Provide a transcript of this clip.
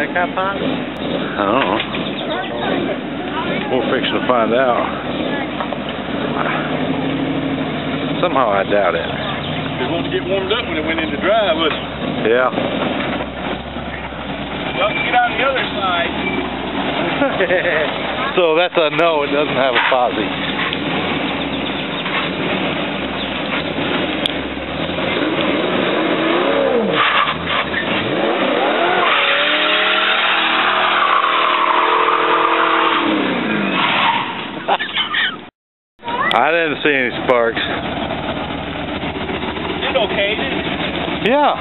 think I popped? I don't know. We're fixing to find out. Somehow I doubt it. It won't get warmed up when it went into drive, would it? Yeah. Well, get on the other side. So that's a no, it doesn't have a posse. I didn't see any sparks. It's okay, didn't it? Yeah.